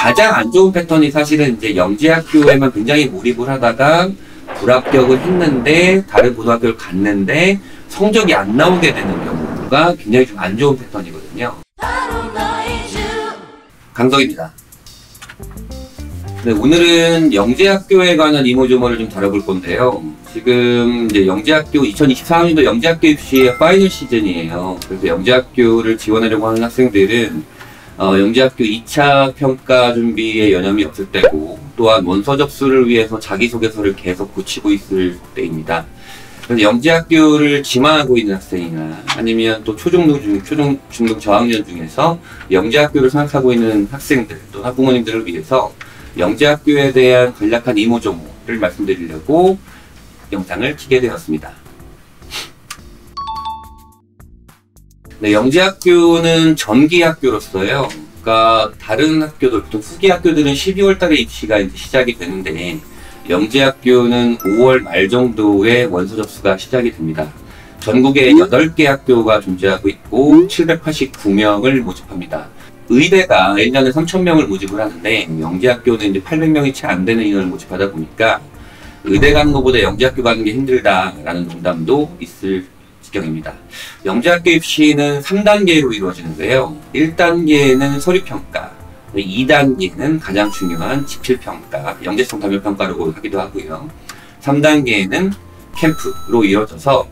가장 안 좋은 패턴이 사실은 이제 영재학교에만 굉장히 몰입을 하다가 불합격을 했는데 다른 고등학교를 갔는데 성적이 안 나오게 되는 경우가 굉장히 좀 안 좋은 패턴이거든요. 강덕입니다. 네, 오늘은 영재학교에 관한 이모저모를 좀 다뤄볼 건데요. 지금 이제 영재학교 2024학년도 영재학교 입시의 파이널 시즌이에요. 그래서 영재학교를 지원하려고 하는 학생들은 영재학교 2차 평가 준비에 여념이 없을 때고, 또한 원서 접수를 위해서 자기소개서를 계속 고치고 있을 때입니다. 그래서 영재학교를 지망하고 있는 학생이나 아니면 또 초중등 저학년 중에서 영재학교를 생각하고 있는 학생들 또 학부모님들을 위해서 영재학교에 대한 간략한 이모저모를 말씀드리려고 영상을 켜게 되었습니다. 네, 영재학교는 전기학교로서요. 그러니까 다른 학교들, 보통 후기학교들은 12월 달에 입시가 이제 시작이 되는데 영재학교는 5월 말 정도에 원서 접수가 시작이 됩니다. 전국에 8개 학교가 존재하고 있고 789명을 모집합니다. 의대가 1년에 3,000명을 모집을 하는데 영재학교는 이제 800명이 채 안 되는 인원을 모집하다 보니까 의대 가는 것보다 영재학교 가는 게 힘들다라는 농담도 있을 지경입니다. 영재학교 입시는 3단계로 이루어지는데요. 1단계는 서류평가, 2단계는 가장 중요한 집필평가, 영재성 담율평가라고 하기도 하고요. 3단계는 캠프로 이루어져서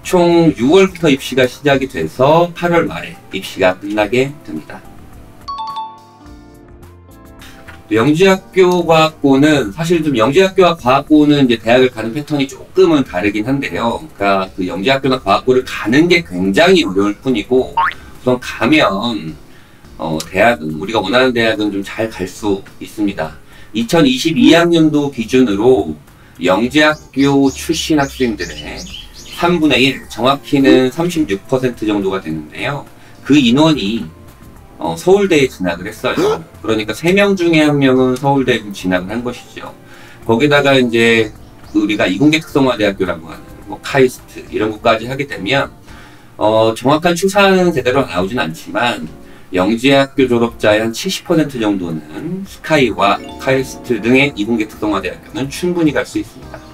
총 6월부터 입시가 시작이 돼서 8월 말에 입시가 끝나게 됩니다. 영재학교 과학고는 사실 좀 영재학교와 과학고는 이제 대학을 가는 패턴이 조금은 다르긴 한데요. 그러니까 그 영재학교나 과학고를 가는 게 굉장히 어려울 뿐이고, 우선 가면 대학은 우리가 원하는 대학은 좀 잘 갈 수 있습니다. 2022학년도 기준으로 영재학교 출신 학생들의 3분의 1, 정확히는 36% 정도가 되는데요. 그 인원이 서울대에 진학을 했어요. 그러니까 3명 중에 1명은 서울대에 진학을 한 것이죠. 거기다가 이제 우리가 이공계 특성화대학교라고 하는 뭐 카이스트 이런 것까지 하게 되면 정확한 추산은 제대로 나오진 않지만 영재학교 졸업자의 한 70% 정도는 스카이와 카이스트 등의 이공계 특성화대학교는 충분히 갈 수 있습니다.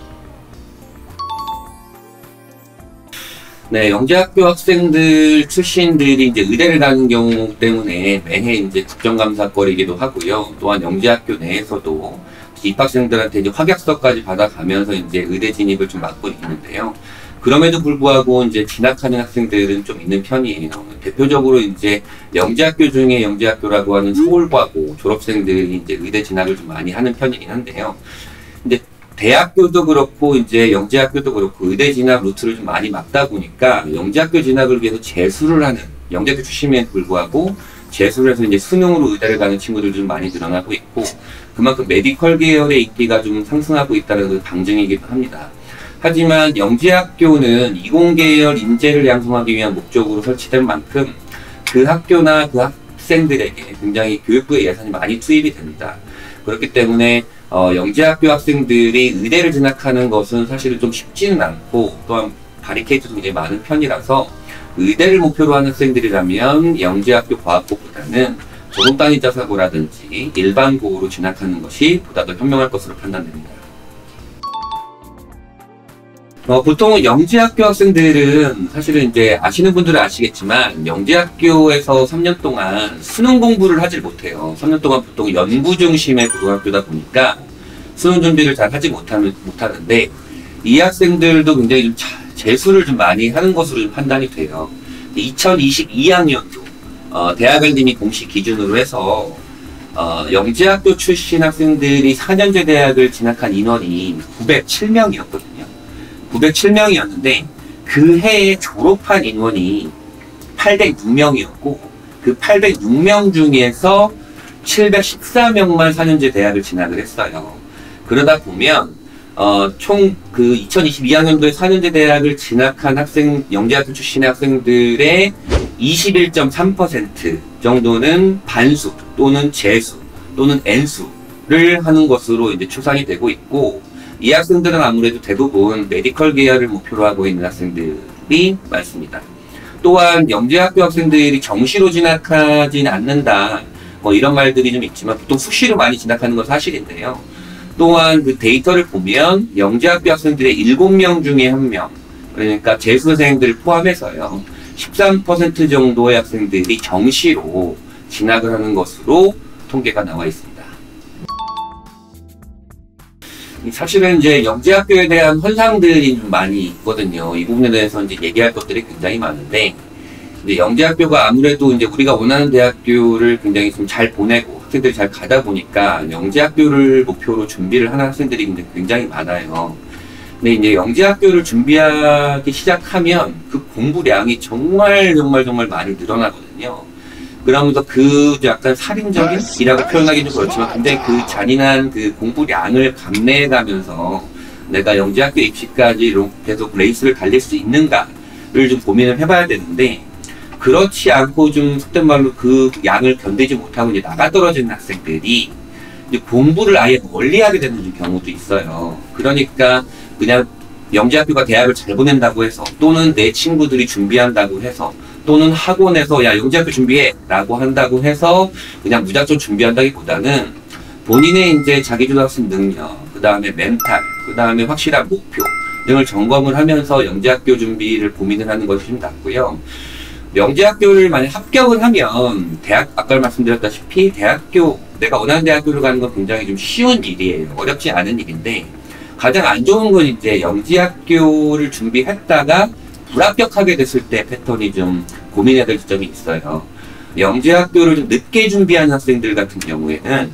네, 영재학교 학생들 출신들이 이제 의대를 가는 경우 때문에 매해 이제 국정감사거리기도 하고요. 또한 영재학교 내에서도 입학생들한테 이제 확약서까지 받아가면서 이제 의대 진입을 좀 막고 있는데요. 그럼에도 불구하고 이제 진학하는 학생들은 좀 있는 편이에요. 대표적으로 이제 영재학교 중에 영재학교라고 하는 서울과고 졸업생들이 이제 의대 진학을 좀 많이 하는 편이긴 한데요. 근데 대학교도 그렇고 이제 영재학교도 그렇고 의대 진학 루트를 좀 많이 막다 보니까 영재학교 진학을 위해서 재수를 하는 영재학교 출신임에도 불구하고 재수를 해서 이제 수능으로 의대를 가는 친구들 좀 많이 늘어나고 있고, 그만큼 메디컬 계열의 인기가 좀 상승하고 있다는 그 방증이기도 합니다. 하지만 영재학교는 이공계열 인재를 양성하기 위한 목적으로 설치된 만큼 그 학교나 그 학생들에게 굉장히 교육부의 예산이 많이 투입이 됩니다. 그렇기 때문에 영재학교 학생들이 의대를 진학하는 것은 사실은 좀 쉽지는 않고, 또한 바리케이트도 굉장히 많은 편이라서 의대를 목표로 하는 학생들이라면 영재학교 과학고보다는 조동단위자사고라든지 일반고로 진학하는 것이 보다 더 현명할 것으로 판단됩니다. 보통 영재학교 학생들은 사실은 이제 아시는 분들은 아시겠지만 영재학교에서 3년 동안 수능 공부를 하질 못해요. 3년 동안 보통 연구 중심의 고등학교다 보니까 수능 준비를 잘 하지 못하는데 이 학생들도 굉장히 좀 재수를 좀 많이 하는 것으로 좀 판단이 돼요. 2022학년도 대학알림이 공식 기준으로 해서 영재학교 출신 학생들이 4년제 대학을 진학한 인원이 907명이었거든요. 907명이었는데 그 해에 졸업한 인원이 806명이었고 그 806명 중에서 714명만 4년제 대학을 진학을 했어요. 그러다 보면 총 그 2022학년도에 4년제 대학을 진학한 영재학교 출신의 학생들의 21.3% 정도는 반수 또는 재수 또는 N수를 하는 것으로 이제 추산이 되고 있고, 이 학생들은 아무래도 대부분 메디컬 계열을 목표로 하고 있는 학생들이 많습니다. 또한 영재학교 학생들이 정시로 진학하진 않는다, 뭐 이런 말들이 좀 있지만 보통 수시로 많이 진학하는 건 사실인데요. 또한 그 데이터를 보면 영재학교 학생들의 7명 중에 1명, 그러니까 재수생들을 포함해서요, 13% 정도의 학생들이 정시로 진학을 하는 것으로 통계가 나와 있습니다. 사실은 이제 영재학교에 대한 현상들이 좀 많이 있거든요. 이 부분에 대해서 이제 얘기할 것들이 굉장히 많은데, 이제 영재학교가 아무래도 이제 우리가 원하는 대학교를 굉장히 좀 잘 보내고 학생들이 잘 가다 보니까 영재학교를 목표로 준비를 하는 학생들이 굉장히 많아요. 근데 이제 영재학교를 준비하기 시작하면 그 공부량이 정말 많이 늘어나거든요. 그러면서 그 약간 살인적인이라고 표현하기 좀 그렇지만, 근데 그 잔인한 그 공부량을 감내해가면서 내가 영재학교 입시까지 계속 레이스를 달릴 수 있는가를 좀 고민을 해봐야 되는데, 그렇지 않고 좀 속된 말로 그 양을 견디지 못하고 이제 나가떨어지는 학생들이 이제 공부를 아예 멀리하게 되는 경우도 있어요. 그러니까 그냥 영재학교가 대학을 잘 보낸다고 해서, 또는 내 친구들이 준비한다고 해서, 또는 학원에서 야 영재학교 준비해 라고 한다고 해서 그냥 무작정 준비한다기보다는 본인의 이제 자기주도학습 능력, 그 다음에 멘탈, 그 다음에 확실한 목표 등을 점검을 하면서 영재학교 준비를 고민을 하는 것이 좀 낫고요. 영재학교를 만약 합격을 하면 아까 말씀드렸다시피 내가 원하는 대학교를 가는 건 굉장히 좀 쉬운 일이에요. 어렵지 않은 일인데, 가장 안 좋은 건 이제 영재학교를 준비했다가 불합격하게 됐을 때 패턴이 좀 고민해야 될 점이 있어요. 영재학교를 좀 늦게 준비하는 학생들 같은 경우에는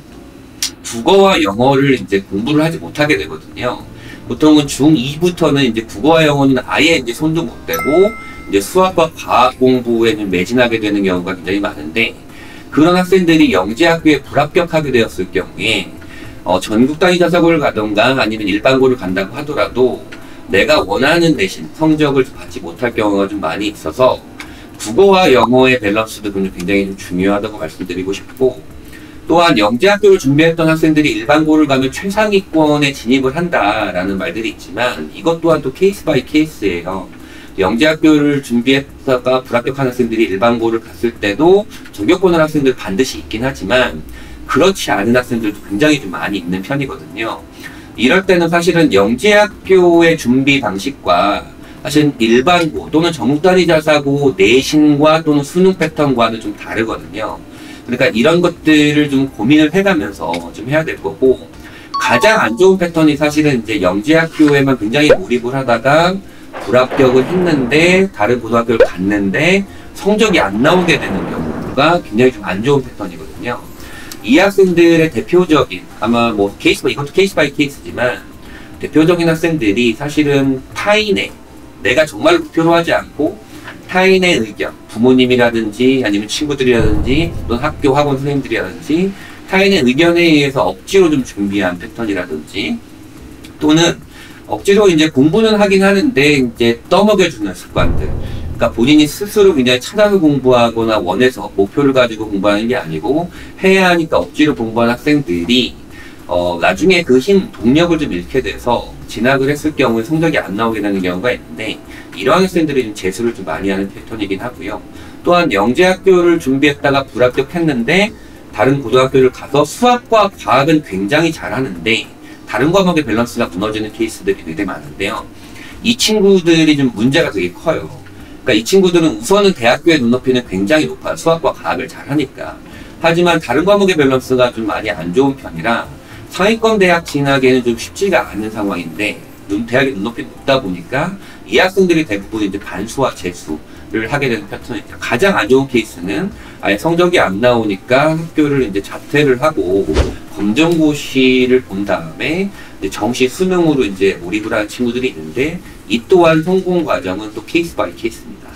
국어와 영어를 이제 공부를 하지 못하게 되거든요. 보통은 중2부터는 이제 국어와 영어는 아예 이제 손도 못 대고 이제 수학과 과학 공부에 매진하게 되는 경우가 굉장히 많은데, 그런 학생들이 영재학교에 불합격하게 되었을 경우에 전국 단위 자사고를 가던가 아니면 일반고를 간다고 하더라도 내가 원하는 내신 성적을 받지 못할 경우가 좀 많이 있어서 국어와 영어의 밸런스도 굉장히 좀 중요하다고 말씀드리고 싶고, 또한 영재학교를 준비했던 학생들이 일반고를 가면 최상위권에 진입을 한다라는 말들이 있지만, 이것 또한 또 케이스 바이 케이스예요. 영재학교를 준비했다가 불합격한 학생들이 일반고를 갔을 때도 저격권을 학생들 반드시 있긴 하지만, 그렇지 않은 학생들도 굉장히 좀 많이 있는 편이거든요. 이럴 때는 사실은 영재학교의 준비 방식과 사실 일반고 또는 전국단위 자사고 내신과 또는 수능 패턴과는 좀 다르거든요. 그러니까 이런 것들을 좀 고민을 해가면서 좀 해야 될 거고, 가장 안 좋은 패턴이 사실은 이제 영재학교에만 굉장히 몰입을 하다가 불합격을 했는데 다른 고등학교를 갔는데 성적이 안 나오게 되는 경우가 굉장히 좀 안 좋은 패턴이거든요. 이 학생들의 대표적인, 아마 뭐 이것도 케이스 바이 케이스지만, 대표적인 학생들이 사실은 타인의, 내가 정말 목표로 하지 않고 타인의 의견, 부모님이라든지 아니면 친구들이라든지 또는 학교 학원 선생님들이라든지 타인의 의견에 의해서 억지로 좀 준비한 패턴이라든지, 또는 억지로 이제 공부는 하긴 하는데 이제 떠먹여주는 습관들, 그러니까 본인이 스스로 굉장히 찾아서 공부하거나 원해서 목표를 가지고 공부하는 게 아니고 해야 하니까 억지로 공부하는 학생들이 나중에 그 동력을 좀 잃게 돼서 진학을 했을 경우에 성적이 안 나오게 되는 경우가 있는데, 이러한 학생들이 좀 재수를 좀 많이 하는 패턴이긴 하고요. 또한 영재학교를 준비했다가 불합격했는데 다른 고등학교를 가서 수학과 과학은 굉장히 잘하는데 다른 과목의 밸런스가 무너지는 케이스들이 되게 많은데요. 이 친구들이 좀 문제가 되게 커요. 그러니까 이 친구들은 우선은 대학교의 눈높이는 굉장히 높아요. 수학과 과학을 잘하니까. 하지만 다른 과목의 밸런스가 좀 많이 안 좋은 편이라 상위권 대학 진학에는 좀 쉽지가 않은 상황인데, 대학의 눈높이 높다 보니까 이 학생들이 대부분 이제 반수와 재수를 하게 되는 패턴입니다. 가장 안 좋은 케이스는 아예 성적이 안 나오니까 학교를 이제 자퇴를 하고 검정고시를 본 다음에 이제 정시 수능으로 이제 몰입을 하는 친구들이 있는데, 이 또한 성공 과정은 또 케이스 바이 케이스입니다.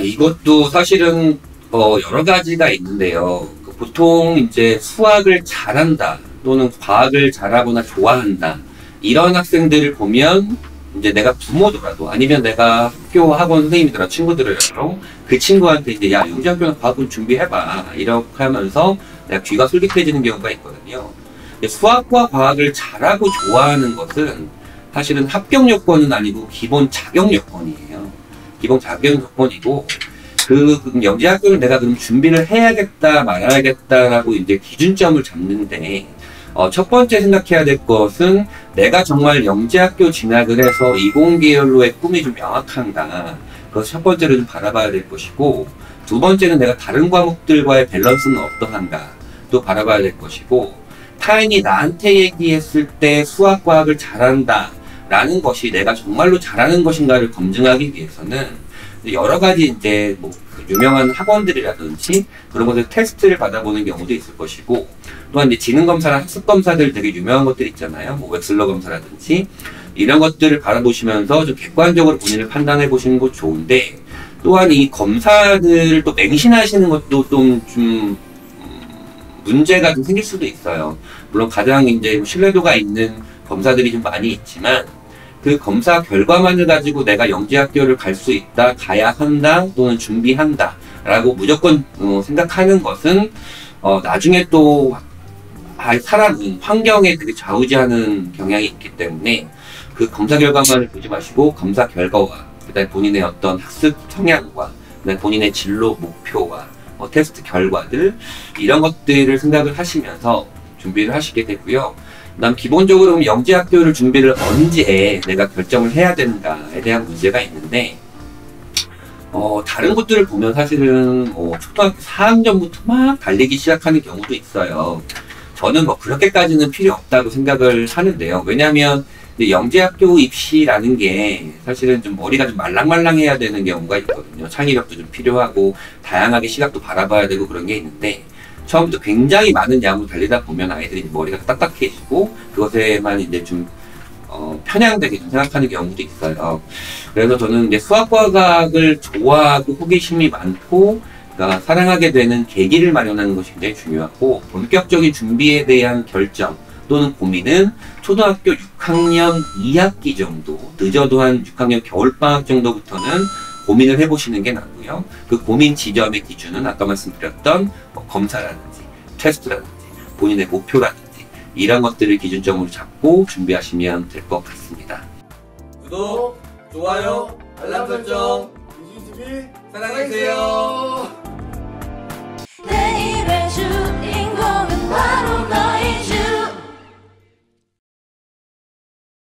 이것도 사실은 여러 가지가 있는데요. 보통 이제 수학을 잘한다 또는 과학을 잘하거나 좋아한다 이런 학생들을 보면 이제 내가 부모더라도 아니면 내가 학교 학원 선생님이더라도 친구들이라도 그 친구한테 이제 야 영재학교는 과학은 준비해봐 이렇게 하면서 내가 귀가 솔깃해지는 경우가 있거든요. 수학과 과학을 잘하고 좋아하는 것은 사실은 합격 요건은 아니고 기본 자격 요건이에요. 기본 자격 요건이고, 그럼 영재학교를 내가 그럼 준비를 해야겠다 말아야겠다라고 이제 기준점을 잡는데, 첫 번째 생각해야 될 것은 내가 정말 영재학교 진학을 해서 이공계열로의 꿈이 좀 명확한가. 그것을 첫 번째로 좀 바라봐야 될 것이고, 두 번째는 내가 다른 과목들과의 밸런스는 어떠한가 또 바라봐야 될 것이고, 타인이 나한테 얘기했을 때 수학과학을 잘한다 라는 것이 내가 정말로 잘하는 것인가를 검증하기 위해서는 여러 가지 이제 뭐 유명한 학원들이라든지 그런 것들 테스트를 받아보는 경우도 있을 것이고, 또한 이제 지능검사나 학습검사들 되게 유명한 것들 있잖아요. 뭐 웩슬러 검사라든지 이런 것들을 바라보시면서 좀 객관적으로 본인을 판단해 보시는 것도 좋은데, 또한 이 검사들을 또 맹신하시는 것도 좀 문제가 좀 생길 수도 있어요. 물론 가장 이제 신뢰도가 있는 검사들이 좀 많이 있지만, 그 검사 결과만을 가지고 내가 영재학교를 갈 수 있다, 가야 한다, 또는 준비한다 라고 무조건 생각하는 것은 나중에 또 살아가는 환경에 되게 좌우지하는 경향이 있기 때문에, 그 검사 결과만을 보지 마시고 검사 결과와 그다음에 본인의 어떤 학습 성향과 그다음에 본인의 진로 목표와 테스트 결과들, 이런 것들을 생각을 하시면서 준비를 하시게 되고요. 그다음 기본적으로 영재학교를 준비를 언제 내가 결정을 해야 되는가에 대한 문제가 있는데, 다른 곳들을 보면 사실은 초등학교 4학년부터 막 달리기 시작하는 경우도 있어요. 저는 뭐 그렇게까지는 필요 없다고 생각을 하는데요. 왜냐하면 영재학교 입시라는 게 사실은 좀 머리가 좀 말랑말랑해야 되는 경우가 있거든요. 창의력도 좀 필요하고 다양하게 시각도 바라봐야 되고 그런 게 있는데, 처음부터 굉장히 많은 양으로 달리다 보면 아이들이 머리가 딱딱해지고 그것에만 이제 좀 편향되게 좀 생각하는 경우도 있어요. 그래서 저는 이제 수학과학을 좋아하고 호기심이 많고, 그러니까 사랑하게 되는 계기를 마련하는 것이 굉장히 중요하고, 본격적인 준비에 대한 결정 또는 고민은 초등학교 6학년 2학기 정도, 늦어도 한 6학년 겨울방학 정도부터는 고민을 해보시는 게 낫고요. 그 고민 지점의 기준은 아까 말씀드렸던 검사라든지 테스트라든지 본인의 목표라든지 이런 것들을 기준점으로 잡고 준비하시면 될 것 같습니다. 구독, 좋아요, 알람 설정, 유진TV 사랑해주세요.